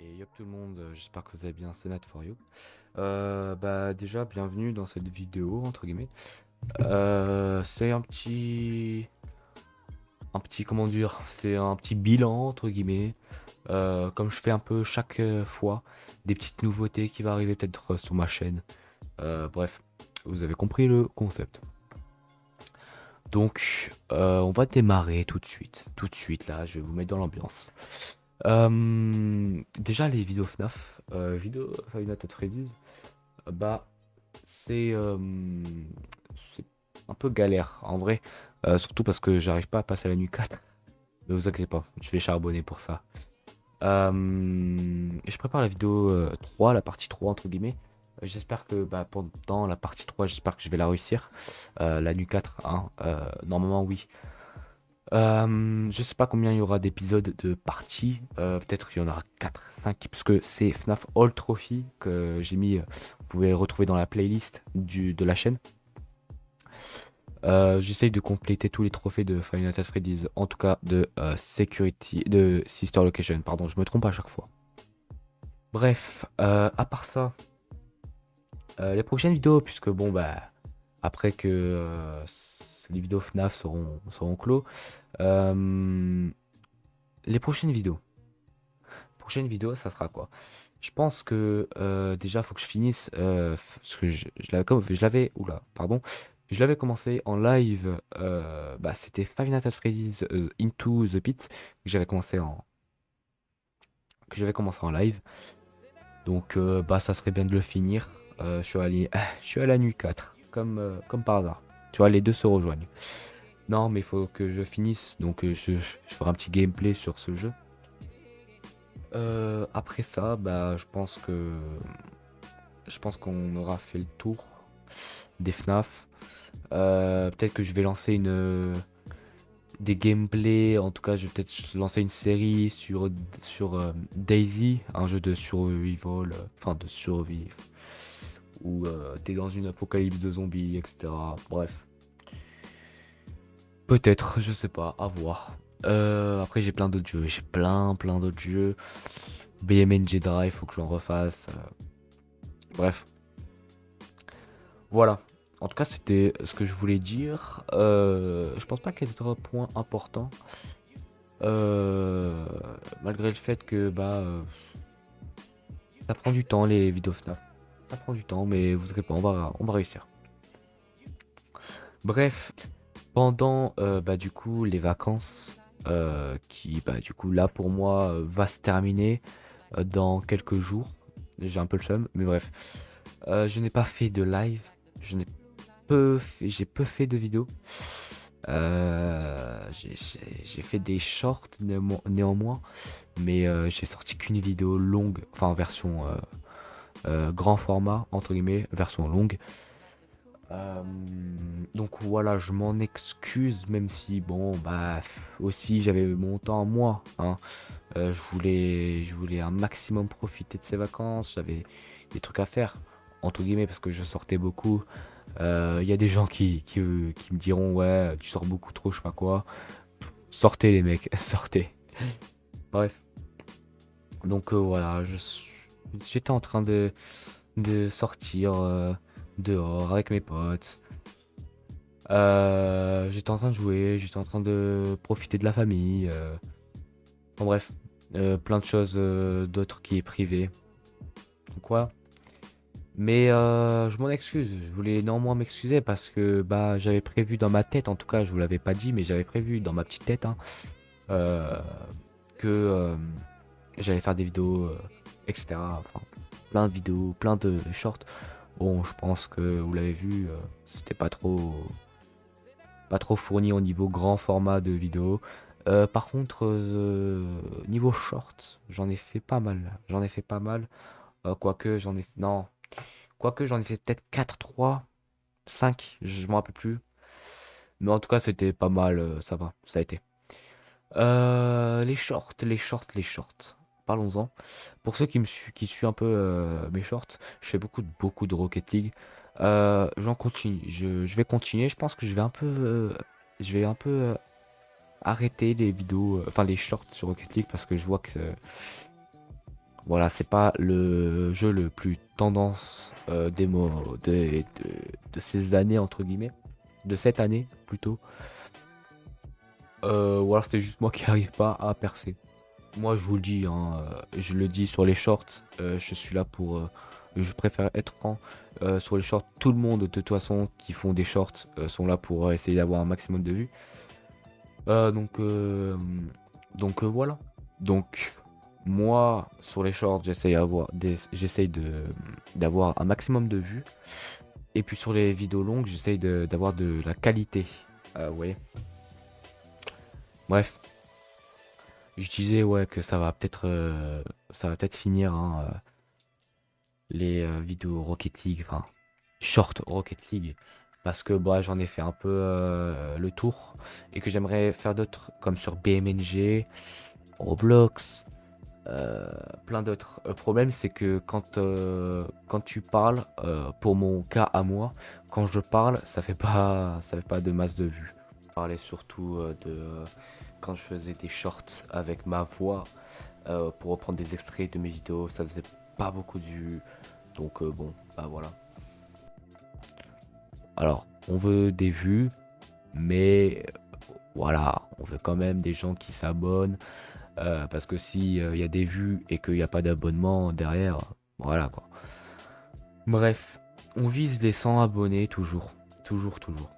Et yop tout le monde, j'espère que vous allez bien, c'est Nat for you. Déjà, bienvenue dans cette vidéo, entre guillemets. C'est comment dire, c'est un petit bilan, entre guillemets. Comme je fais un peu chaque fois, des petites nouveautés qui vont arriver peut-être sur ma chaîne. Bref, vous avez compris le concept. Donc, on va démarrer tout de suite. Tout de suite, là, je vais vous mettre dans l'ambiance. Déjà, les vidéos FNAF, vidéo Five Nights at Freddy's, bah, c'est c'est un peu galère en vrai. Surtout parce que j'arrive pas à passer à la nuit 4. Ne vous inquiétez pas, je vais charbonner pour ça. Et je prépare la vidéo 3, la partie 3 entre guillemets. J'espère que pendant la partie 3, j'espère que je vais la réussir. La nuit 4, hein, normalement oui. Je sais pas combien il y aura d'épisodes de parties. Peut-être il y en aura 4, 5, parce que c'est FNAF All Trophy que j'ai mis. Vous pouvez retrouver dans la playlist de la chaîne. J'essaye de compléter tous les trophées de Five Nights at Freddy's, en tout cas de Sister Location. Pardon, je me trompe à chaque fois. Bref, à part ça, les prochaines vidéos, puisque bon bah après que les vidéos FNAF seront clos, euh, les prochaines vidéos, ça sera quoi? Je pense que déjà, faut que je finisse. Parce que je l'avais commencé en live. C'était Five Nights at Freddy's Into the Pit que j'avais commencé en live. Donc, ça serait bien de le finir. Je suis à la nuit 4, comme par hasard. Tu vois, les deux se rejoignent. Non, mais il faut que je finisse. Donc, je ferai un petit gameplay sur ce jeu. Après ça, je pense qu'on aura fait le tour des FNAF. Peut-être que je vais lancer des gameplays. En tout cas, je vais peut-être lancer une série sur Daisy, un jeu de survival, enfin de survie, où t'es dans une apocalypse de zombies, etc. Bref, peut-être, je sais pas, à voir. Après, j'ai plein d'autres jeux. J'ai plein d'autres jeux. BMNG Drive, faut que j'en refasse. Bref, voilà. En tout cas, c'était ce que je voulais dire. Je pense pas qu'il y ait d'autres points importants. Euh, Malgré le fait que ça prend du temps les vidéos FNAF. Ça prend du temps, mais vous inquiétez pas, on va réussir. Bref, pendant du coup les vacances qui du coup là pour moi va se terminer dans quelques jours. J'ai un peu le seum, mais bref. Je n'ai pas fait de live. J'ai peu fait de vidéos. J'ai fait des shorts néanmoins, mais j'ai sorti qu'une vidéo longue, enfin en version grand format, entre guillemets, version longue. Euh, donc voilà, je m'en excuse, même si bon, aussi j'avais mon temps à moi, hein. Je voulais un maximum profiter de ces vacances, j'avais des trucs à faire, entre guillemets, parce que je sortais beaucoup. Il y a des gens qui me diront, ouais, tu sors beaucoup trop, je sais pas quoi. Sortez les mecs, sortez. Bref, donc voilà, j'étais en train de sortir dehors avec mes potes. J'étais en train de jouer, j'étais en train de profiter de la famille. Bon bref, plein de choses d'autres qui est privé. Donc voilà. Mais je m'en excuse, je voulais néanmoins m'excuser parce que j'avais prévu dans ma tête, en tout cas je vous l'avais pas dit, mais j'avais prévu dans ma petite tête, hein, euh, que j'allais faire des vidéos, etc. Enfin, plein de vidéos, plein de shorts. Bon, je pense que vous l'avez vu, c'était pas trop fourni au niveau grand format de vidéo. Par contre, niveau short, j'en ai fait pas mal. J'en ai fait pas mal. Quoique j'en ai... Non. Quoique j'en ai fait peut-être 4 3 5 je m'en rappelle plus. Mais en tout cas, c'était pas mal, ça va, ça a été. Les shorts. Parlons-en. Pour ceux qui suivent un peu mes shorts, je fais beaucoup de Rocket League. J'en continue. Je vais continuer. Je pense que je vais un peu arrêter les vidéos, enfin les shorts sur Rocket League parce que je vois que Voilà, c'est pas le jeu le plus tendance de ces années, entre guillemets. De cette année, plutôt. Ou alors c'est juste moi qui arrive pas à percer. Moi, je vous le dis, hein, je le dis sur les shorts, je suis là pour. Je préfère être franc. Sur les shorts, tout le monde, de toute façon, qui font des shorts, sont là pour essayer d'avoir un maximum de vues. Euh, donc, euh, voilà. Donc, moi, sur les shorts, j'essaye d'avoir un maximum de vues. Et puis sur les vidéos longues, d'avoir de la qualité. Vous voyez. Bref, je disais ouais que ça va peut-être finir hein, les vidéos Rocket League, enfin short Rocket League, parce que bah j'en ai fait un peu le tour et que j'aimerais faire d'autres comme sur BMNG, Roblox, euh, plein d'autres. Le problème c'est que quand tu parles, pour mon cas à moi, quand je parle, ça fait pas de masse de vues. Je parlais surtout de quand je faisais des shorts avec ma voix pour reprendre des extraits de mes vidéos, ça faisait pas beaucoup de vues. Donc bon, bah voilà. Alors, on veut des vues, mais voilà, on veut quand même des gens qui s'abonnent. Parce que si il y a des vues et qu'il n'y a pas d'abonnement derrière, voilà quoi. Bref, on vise les 100 abonnés toujours. Toujours, toujours.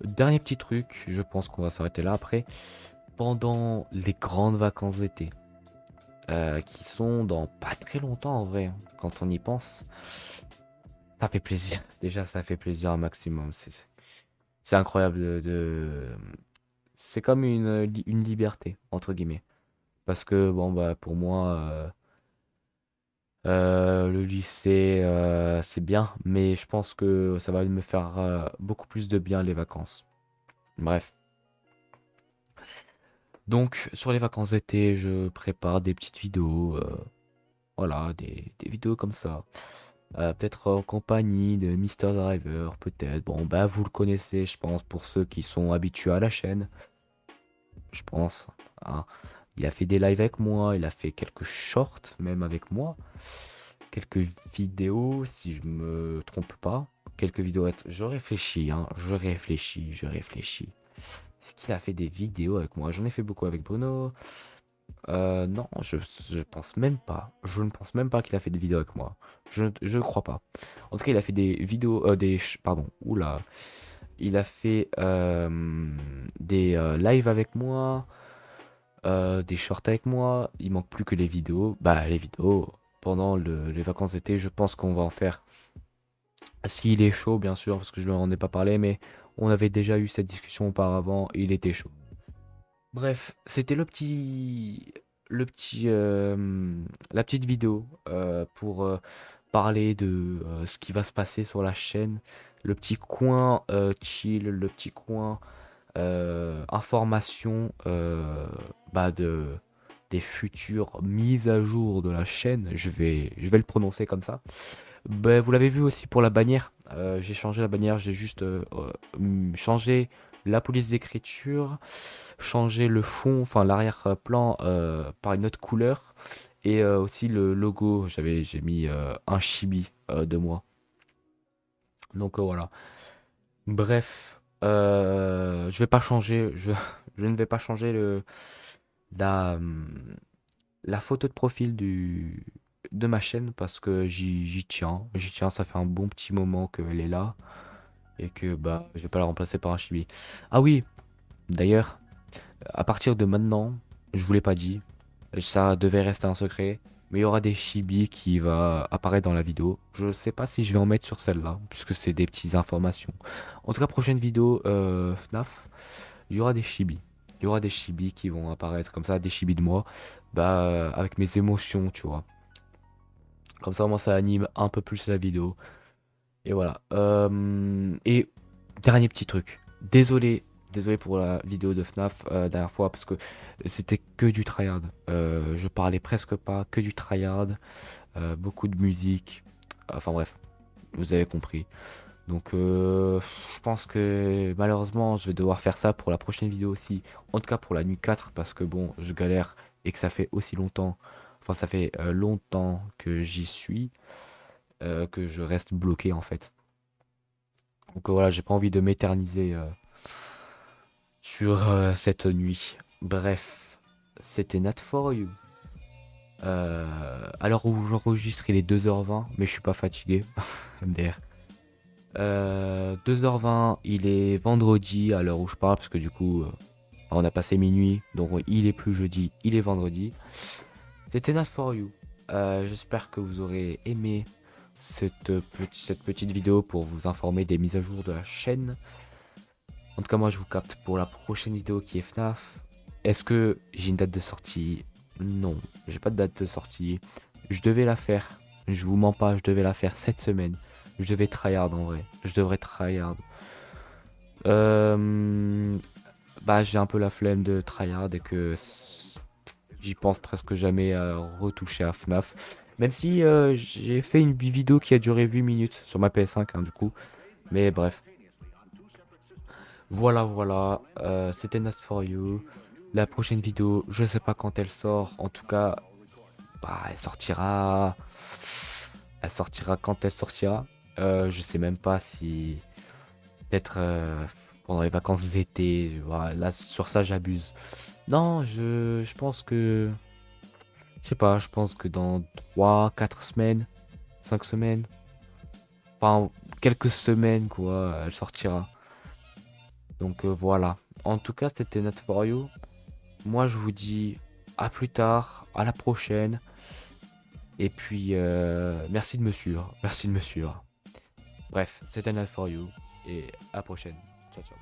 Dernier petit truc, je pense qu'on va s'arrêter là après. Pendant les grandes vacances d'été, qui sont dans pas très longtemps en vrai, hein, quand on y pense, ça fait plaisir. Déjà, ça fait plaisir un maximum. C'est incroyable c'est comme une liberté, entre guillemets. Parce que, bon, bah, pour moi, le lycée, c'est bien, mais je pense que ça va me faire beaucoup plus de bien les vacances. Bref. Donc, sur les vacances d'été, je prépare des petites vidéos. Voilà, des vidéos comme ça. Peut-être en compagnie de Mister Driver, peut-être. Bon, bah, vous le connaissez, je pense, pour ceux qui sont habitués à la chaîne. Je pense, hein. Il a fait des lives avec moi, il a fait quelques shorts même avec moi. Quelques vidéos, si je me trompe pas. Quelques vidéos. Je réfléchis, hein. Je réfléchis. Est-ce qu'il a fait des vidéos avec moi? J'en ai fait beaucoup avec Bruno. Non, je pense même pas. Je ne pense même pas qu'il a fait des vidéos avec moi. Je ne crois pas. En tout cas, il a fait des vidéos, pardon, oula. Il a fait des lives avec moi, des shorts avec moi. Il manque plus que les vidéos. Bah, les vidéos pendant les vacances d'été, je pense qu'on va en faire. S'il est chaud, bien sûr, parce que je ne lui en ai pas parlé, mais on avait déjà eu cette discussion auparavant. Il était chaud. Bref, c'était la petite vidéo pour parler de ce qui va se passer sur la chaîne, le petit coin chill, le petit coin information bah, des futures mises à jour de la chaîne. Je vais le prononcer comme ça. Ben, vous l'avez vu aussi pour la bannière. J'ai changé la bannière, j'ai juste changé la police d'écriture, changé le fond, enfin l'arrière-plan par une autre couleur et aussi le logo. J'ai mis un chibi de moi. Donc voilà. Bref, je vais pas changer, je ne vais pas changer la, la photo de profil de ma chaîne parce que j'y tiens, ça fait un bon petit moment qu'elle est là et que bah je vais pas la remplacer par un chibi. Ah oui, d'ailleurs, à partir de maintenant, je vous l'ai pas dit, ça devait rester un secret, mais il y aura des chibis qui va apparaître dans la vidéo. Je sais pas si je vais en mettre sur celle-là, puisque c'est des petites informations. En tout cas, prochaine vidéo FNAF, il y aura des chibis. Il y aura des chibis qui vont apparaître comme ça, des chibis de moi, bah avec mes émotions, tu vois. Comme ça, moi, ça anime un peu plus la vidéo. Et voilà. Et dernier petit truc. Désolé pour la vidéo de FNAF dernière fois parce que c'était que du tryhard. Je parlais presque pas, que du tryhard. Beaucoup de musique. Enfin bref, vous avez compris. Donc je pense que malheureusement je vais devoir faire ça pour la prochaine vidéo aussi. En tout cas pour la nuit 4 parce que bon, je galère et que ça fait aussi longtemps. Enfin, ça fait longtemps que j'y suis, que je reste bloqué en fait. Donc voilà, j'ai pas envie de m'éterniser sur cette nuit. Bref, c'était Not For You. À l'heure où j'enregistre, il est 2h20, mais je suis pas fatigué. MDR. 2h20, il est vendredi à l'heure où je parle, parce que du coup, on a passé minuit, donc il est plus jeudi, il est vendredi. C'était Not For You. J'espère que vous aurez aimé cette petite vidéo pour vous informer des mises à jour de la chaîne. En tout cas, moi, je vous capte pour la prochaine vidéo qui est FNAF. Est-ce que j'ai une date de sortie? Non, j'ai pas de date de sortie. Je devais la faire. Je vous mens pas, je devais la faire cette semaine. Je devais tryhard en vrai. Je devrais tryhard. Bah, j'ai un peu la flemme de tryhard et que j'y pense presque jamais à retoucher à FNAF. Même si j'ai fait une vidéo qui a duré 8 minutes sur ma PS5, hein, du coup. Mais bref. Voilà, voilà. C'était Not For You. La prochaine vidéo, je sais pas quand elle sort. En tout cas, bah, elle sortira. Elle sortira quand elle sortira. Je sais même pas si. Peut-être pendant les vacances d'été. Voilà, là, sur ça, j'abuse. Non, je pense que. Je sais pas, je pense que dans 3 4 semaines, 5 semaines, enfin quelques semaines quoi, elle sortira. Donc voilà. En tout cas, c'était Not For You. Moi, je vous dis à plus tard, à la prochaine. Et puis, merci de me suivre. Merci de me suivre. Bref, c'était Not For You. Et à la prochaine. Ciao, ciao.